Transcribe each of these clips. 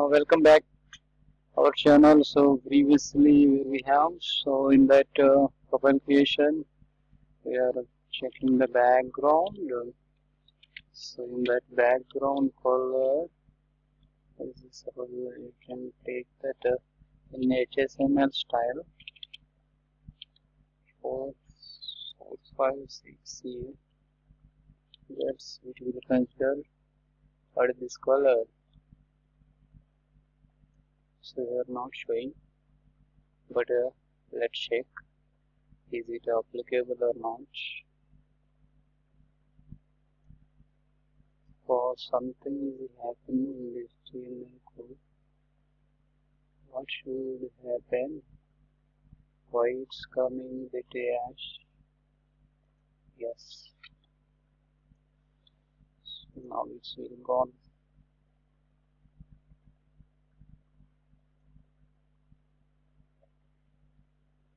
Welcome back our channel. So previously we have in that profile creation we are checking the background. So in that background color, suppose you can take that in HTML style 456 here. That's it will consider what is this color. So we are not showing, but let's check is it applicable or not. For something is happening in this HTML code, what should happen? Why it's coming with a hash? Yes. So now it's will gone.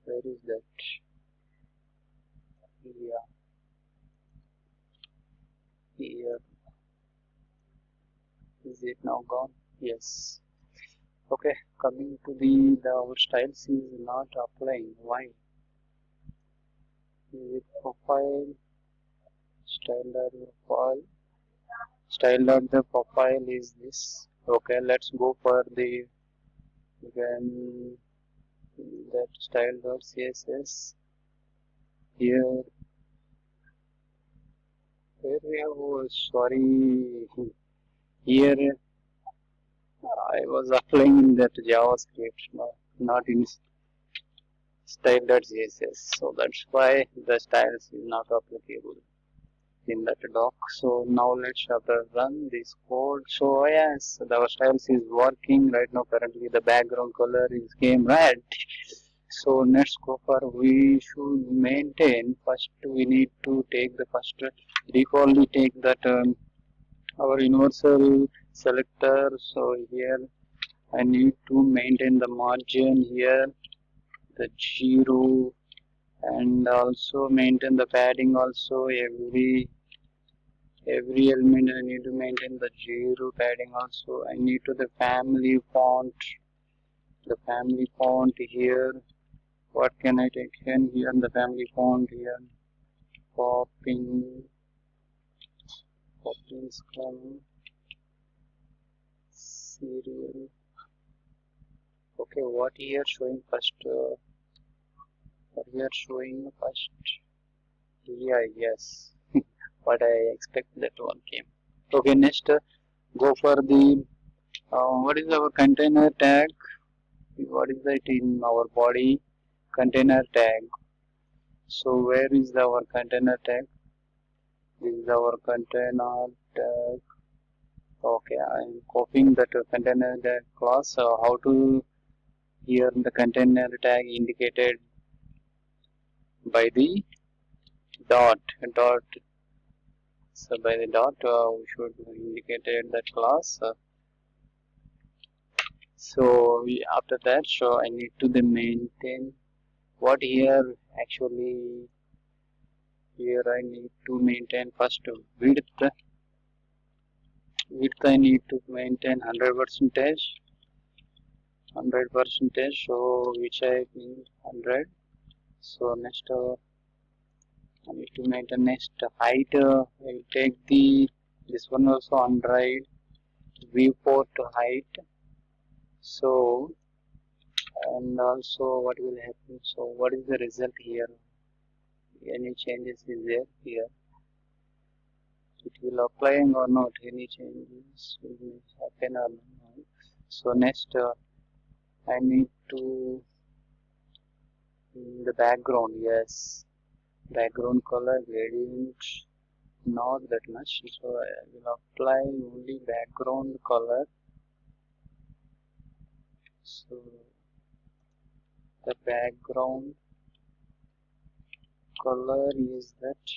Where is that? Yeah. Here. Is it now gone? Yes. Okay, coming to the our styles is not applying. Why? Is it profile? Style profile. Style of the profile is this. Okay, let's go for the when that style.css. Here where we have here I was applying in that JavaScript, not in style.css, so that's why the styles is not applicable in that doc. So now let's run this code. So yes, our styles is working right now. Currently the background color is came red. So let's go for, we should maintain first, we need to take the first defaultly take that our universal selector. So here I need to maintain the margin here, the 0, and also maintain the padding also. Every element I need to maintain the 0 padding also. I need to the family font, here. What can I take in here? The family font here, popping scrum serial. Okay, what here showing first? What here showing first? Yeah, yes. What I expect that one came. Okay, next go for the what is our container tag? What is that in our body? Container tag. So where is our container tag? This is our container tag. Okay, I am copying that container tag class. How to here the container tag indicated by the dot. So by the dot we should indicate that class. So after that, so I need to then maintain what here actually. Here I need to maintain first width. I need to maintain 100%. So which I need 100. So next I need to maintain next height. I will take this one also 100 viewport height. So and also what will happen? So what is the result here? Any changes is there here? It will applying or not? Any changes will happen or not? So next I need to the background. Yes, background color gradient not that much, so I will apply only background color. So the background color is that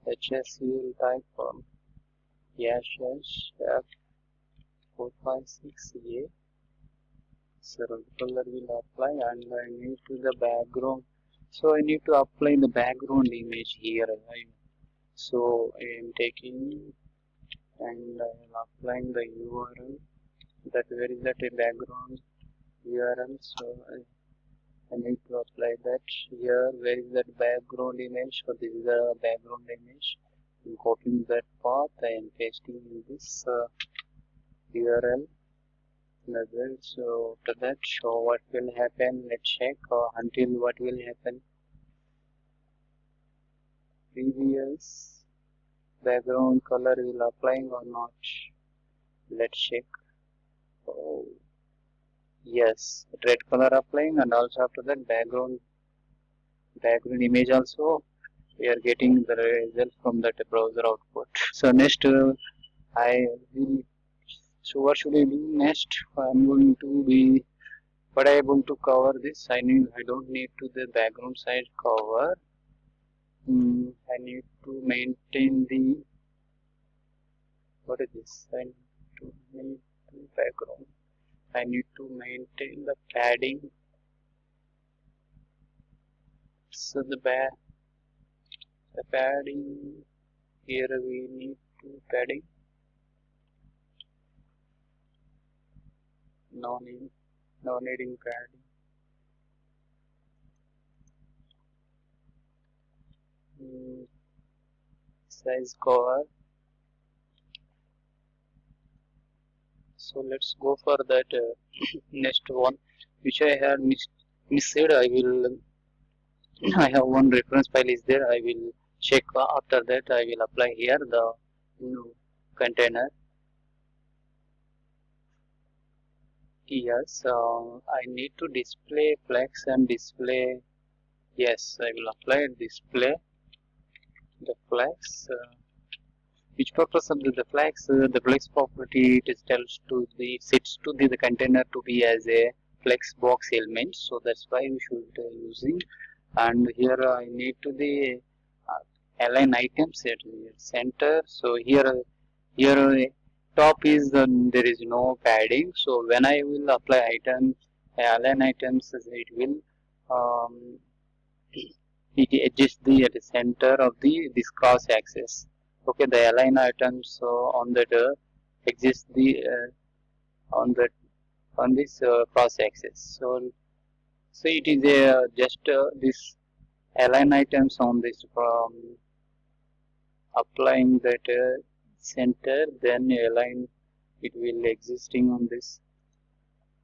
HSUL type F456A. So color will apply, and I need to the background. So I need to apply the background image here, right? So I am taking and I am applying the URL that where is that a background URL. So I need to apply that here. Where is that background image? So this is the background image. I'm copying that path and pasting in this URL. So after that, so what will happen? Let's check until what will happen. Previous background color will applying or not? Let's check. Oh, yes, red color applying, and also after that background image also we are getting the result from that browser output. So next I will. So what should I do next? I'm going to be. But I want to cover this. I don't need to the background side cover. I need to maintain the. What is this? I need to make the background. I need to maintain the padding. So the padding here we need to padding. No needing padding. Size cover. So let's go for that next one, which I had missed. I will. I have one reference file is there. I will check after that. I will apply here the container. Yes, I need to display flex and display. Yes, I will apply display the flex. Which purpose of the flex? The flex property it tells to the sets to the container to be as a flex box element. So that's why we should using. And here I need to the align items at the center. So here top is there is no padding. So when I will apply item align items, it will it adjusts the at the center of the this cross axis. Okay, the align items on that exist the on that on this cross axis. So it is just this align items on this from applying that center, then align it will existing on this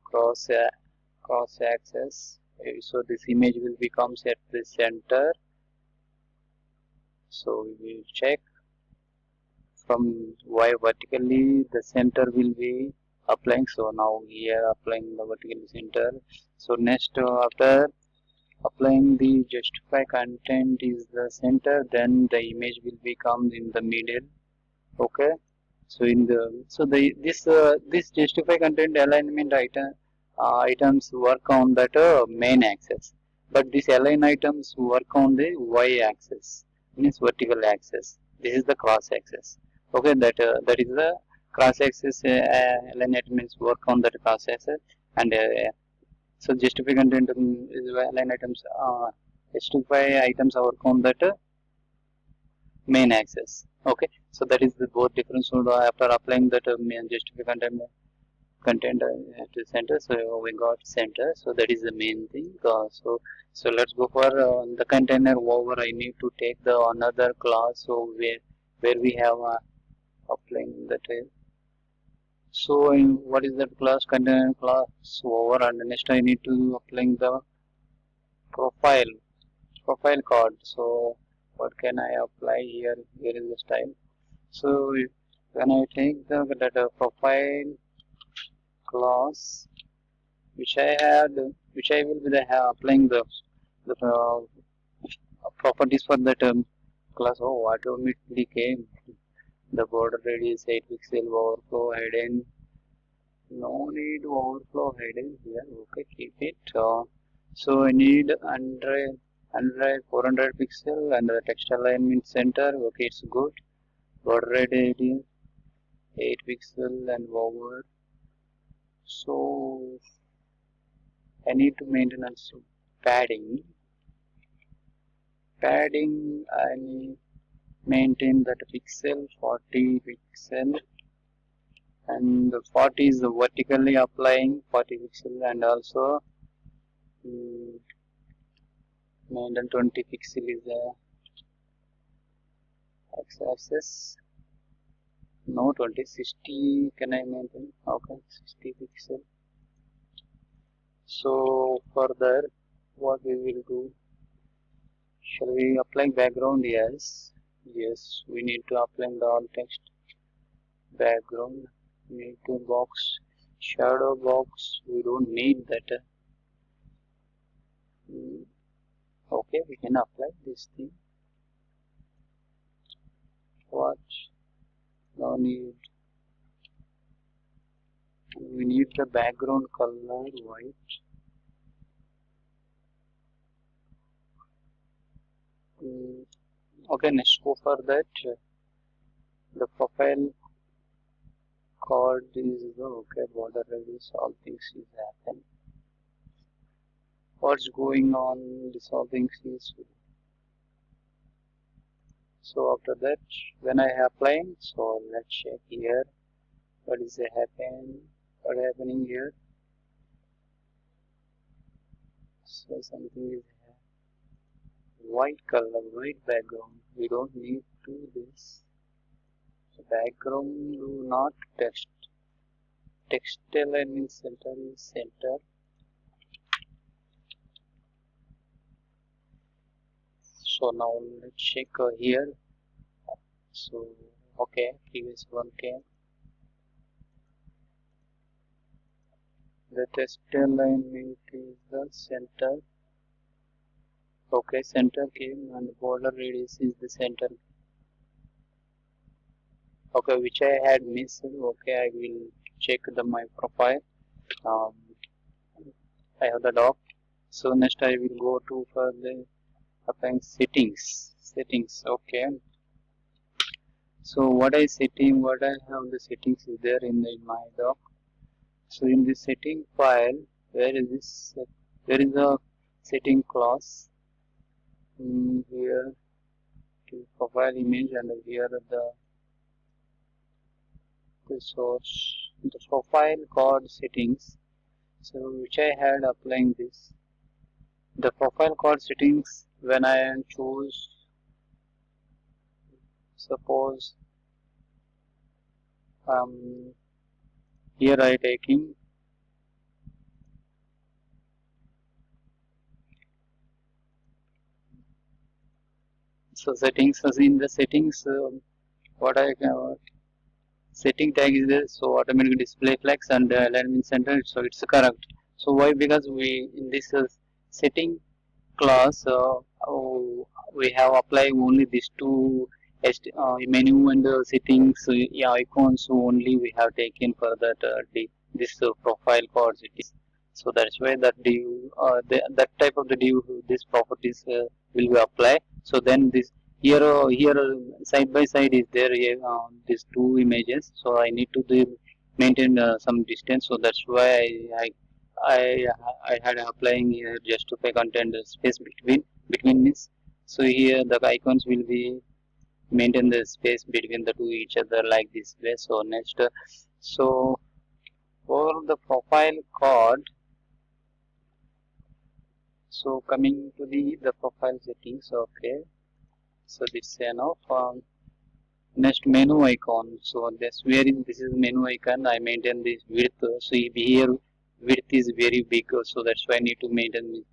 cross axis. So this image will becomes at the center. So we will check from y vertically the center will be applying. So now we are applying the vertical center. So next after applying the justify content is the center, then the image will become in the middle. Okay, so in the this justify content alignment items work on that main axis, but these align items work on the y axis, means vertical axis. This is the cross axis. Okay, that is the cross axis. Align items work on that cross axis, and so justify content is align items. Justify items work on that main axis. Okay, so that is the both difference. So after applying that justify content to center, so we got center. So that is the main thing. So let's go for the container over. I need to take the another class. So where we have applying that. So what is that class? Container class over, and next I need to applying the profile card. So what can I apply here? Here is the style. So when I take the data profile class, which I will be applying the properties for that class. Oh, automatically came the border radius 8 pixel overflow hidden. No need to overflow hidden here. Okay, keep it. So I need 100 400 pixel and the text alignment center. Okay, it's good. Border radius 8 pixel and over. So I need to maintain also padding. I need maintain that pixel 40 pixel and the 40 is the vertically applying 40 pixel, and also mm, 20 pixel is the x-axis. No, 20, 60 can I maintain? Okay, 60 pixel. So further, what we will do? Shall we apply background? Yes. Yes, we need to apply the alt text background. We need to box shadow box. We don't need that. Okay, we can apply this thing. What? No need. We need the background color white. Okay, next go for that. The profile card is the okay border radius. All things is happen. What's going on? This all things is. So after that, when I applying, so let's check here. What is happen? What happening here? So something is white color, white background. We don't need to this. So background do not text. Text alignment center is center. So now let's check here. So okay, previous one came. The text alignment is the center. Okay, center came and border radius is the center. Okay, which I had missed. Okay, I will check my profile. I have the doc. So next I will go to for the applying settings. Settings. Okay. So what I have the settings is there in my doc. So in the setting file, where is this? There is a setting clause. Here profile image, and here the source, the profile card settings. So which I had applying this. The profile card settings, when I choose, suppose here I taking so settings. As in the settings, what I setting tag is there, so automatic display flex and alignment center, so it's correct. So why? Because we in this setting class we have applied only these two menu and settings yeah, icons only we have taken for that this profile card settings. So that's why that div that type of the div this properties will be applied. So then this here side by side is there these two images. So I need to maintain some distance. So that's why I I had applying here justify content space between this. So here the icons will be maintain the space between the two each other like this way. So next, so for the profile card, so coming to the profile settings. Okay, so this enough. Next menu icon. So this is menu icon. I maintain this width. So here width is very big. So that's why I need to maintain this.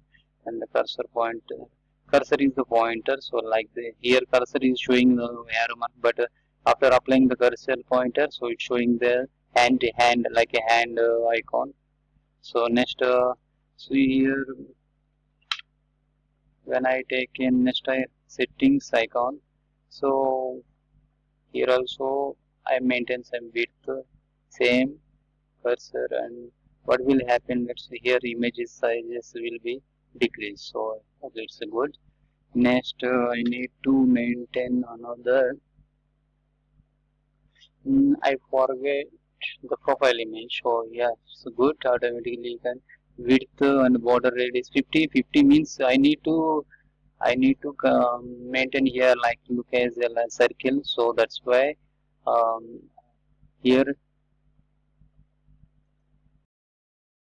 And the cursor pointer. Cursor is the pointer. So like here cursor is showing the arrow mark, but after applying the cursor pointer, so it's showing the hand like a hand icon. So next, so here when I take in next settings icon. So here also I maintain some width, same cursor, and what will happen? Let's see here images sizes will be decreased. So it's good. Next, I need to maintain another. I forget the profile image. So yeah, it's good. Automatically can width and border radius 50. 50 means I need to maintain here like look as a circle. So that's why um, here